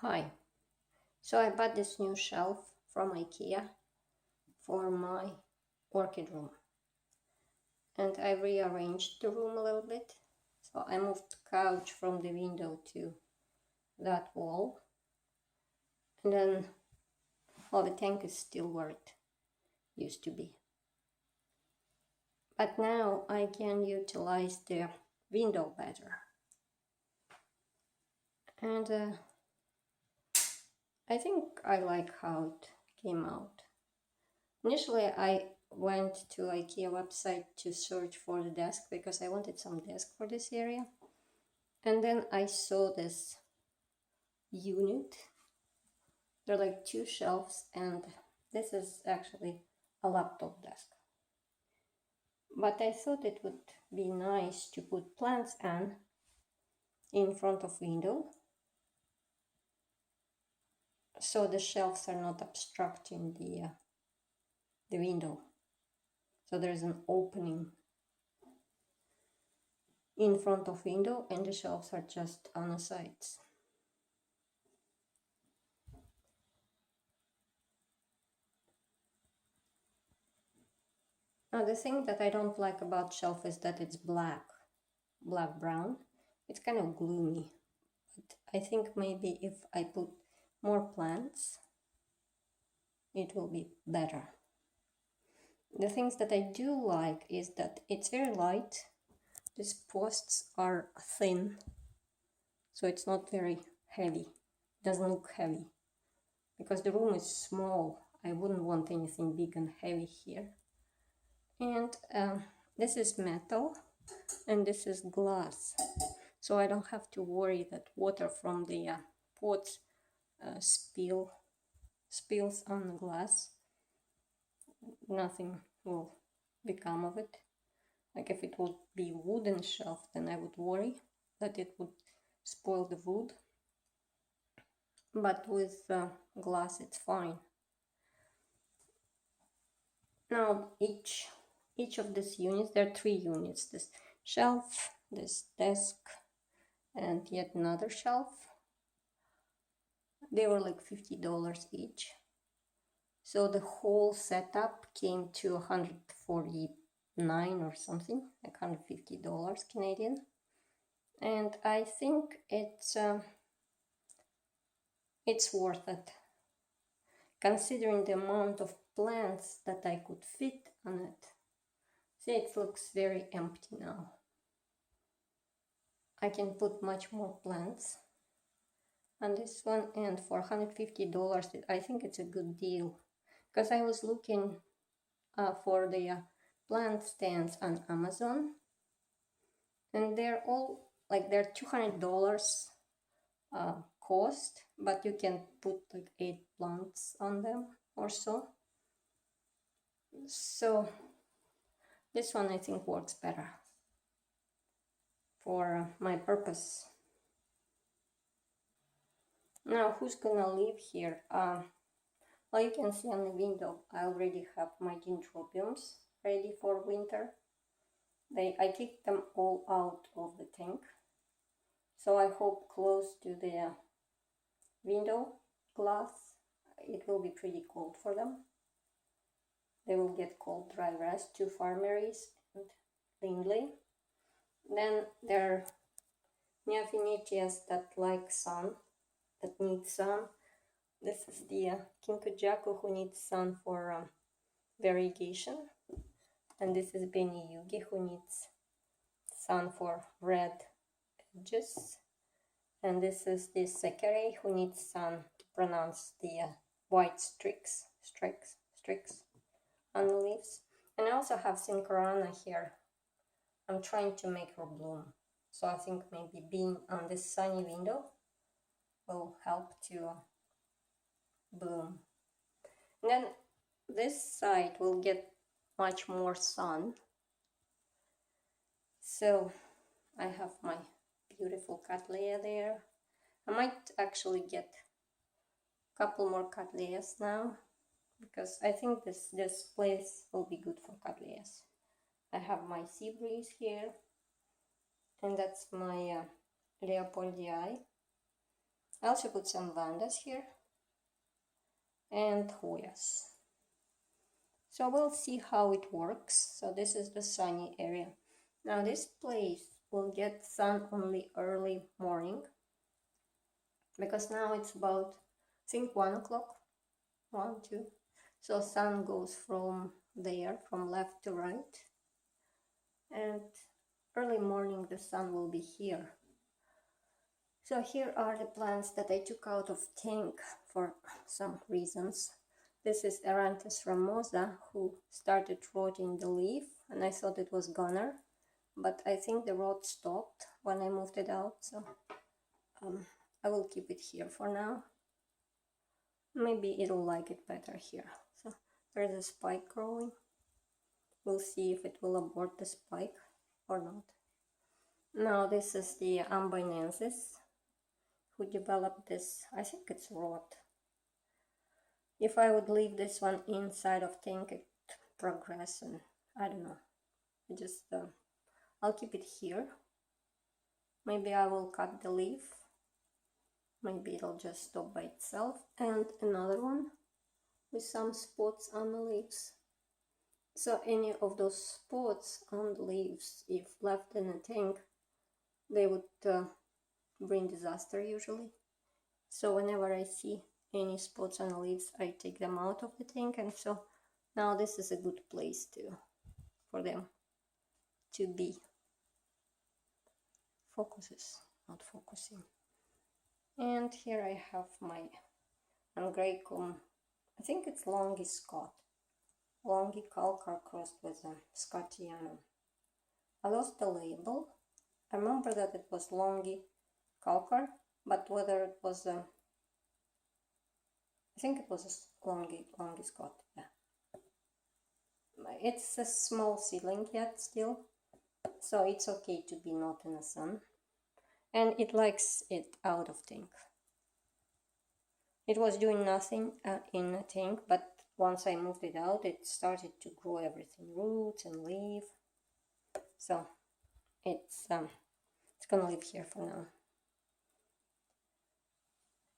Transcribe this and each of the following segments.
Hi. So I bought this new shelf from Ikea for my orchid room. And I rearranged the room a little bit. So I moved the couch from the window to that wall. And then, well, the tank is still where it used to be. But now I can utilize the window better. And I think I like how it came out. Initially, I went to Ikea website to search for the desk because I wanted some desk for this area. And then I saw this unit. There are like two shelves, and this is actually a laptop desk. But I thought it would be nice to put plants in front of window, so the shelves are not obstructing the window. So there's an opening in front of window, and the shelves are just on the sides. Now the thing that I don't like about shelf is that it's black-brown. It's kind of gloomy. But I think maybe if I put more plants, it will be better. The things that I do like is that it's very light. These posts are thin, so it's not very heavy. It doesn't look heavy. Because the room is small, I wouldn't want anything big and heavy here. And this is metal, and this is glass. So I don't have to worry that water from the pots spills on the glass. Nothing will become of it. Like if it would be wooden shelf, then I would worry that it would spoil the wood. But with glass, it's fine. Now each of these units, there are 3 units: this shelf, this desk, and yet another shelf. They were like $50 each. So the whole setup came to $149 or something, like $150 Canadian. And I think it's worth it, considering the amount of plants that I could fit on it. See, it looks very empty now. I can put much more plants on this one, and for $150, I think it's a good deal. Because I was looking for the plant stands on Amazon, and they're all like they're $200 cost, but you can put like 8 plants on them or so. So this one I think works better for my purpose. Now who's gonna live here? Well, you can see on the window I already have my dendrobiums ready for winter. I kicked them all out of the tank, so I hope close to the window glass it will be pretty cold for them. They will get cold dry rest, 2 Farmeries and Lindley. Then there are Neophynichias that like sun, that need sun. This is the Kinkojaku who needs sun for variegation. And this is Beni Yugi who needs sun for red edges. And this is the Sekere who needs sun to pronounce the white streaks on the leaves. And I also have Synchorana here. I'm trying to make her bloom. So I think maybe being on this sunny window will help to bloom. And then this side will get much more sun. So I have my beautiful Cattleya there. I might actually get a couple more Cattleyas now, because I think this place will be good for Cattleyas. I have my sea breeze here, and that's my Leopoldii. I also put some vandas here and hoyas. So we'll see how it works. So this is the sunny area. Now this place will get sun only early morning, because now it's about, I think, 1 o'clock, 1, 2. So sun goes from there, from left to right. And early morning the sun will be here. So here are the plants that I took out of tank for some reasons. This is Aranthus ramosa, who started rotting the leaf, and I thought it was goner, but I think the rot stopped when I moved it out, so I will keep it here for now. Maybe it'll like it better here. So there's a spike growing. We'll see if it will abort the spike or not. Now this is the Ambinensis, who developed this, I think it's rot. If I would leave this one inside of tank, it progress, and I don't know. I'll keep it here. Maybe I will cut the leaf. Maybe it'll just stop by itself. And another one with some spots on the leaves. So any of those spots on the leaves, if left in a tank, they would bring disaster usually. So whenever I see any spots on the leaves, I take them out of the tank, and so now this is a good place for them to be. Focuses, not focusing. And here I have my Angraecum, I think it's Longi Scott, Longi Calcar crossed with a Scottianum. I lost the label. I remember that it was Longi Calcar, but whether it was I think it was a Longi Scott, yeah. It's a small seedling yet still, so it's okay to be not in the sun. And it likes it out of tank. It was doing nothing in a tank, but once I moved it out, it started to grow everything, roots and leaf. So it's gonna live here for now.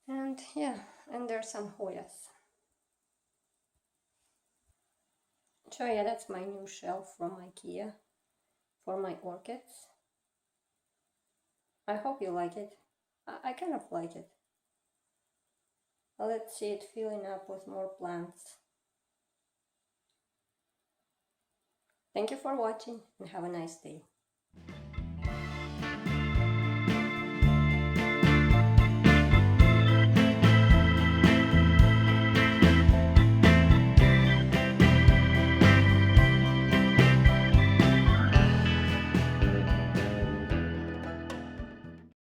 And yeah, and there's some hoyas. So yeah, that's my new shelf from Ikea for my orchids. I hope you like it. I kind of like it. Let's see it filling up with more plants. Thank you for watching and have a nice day.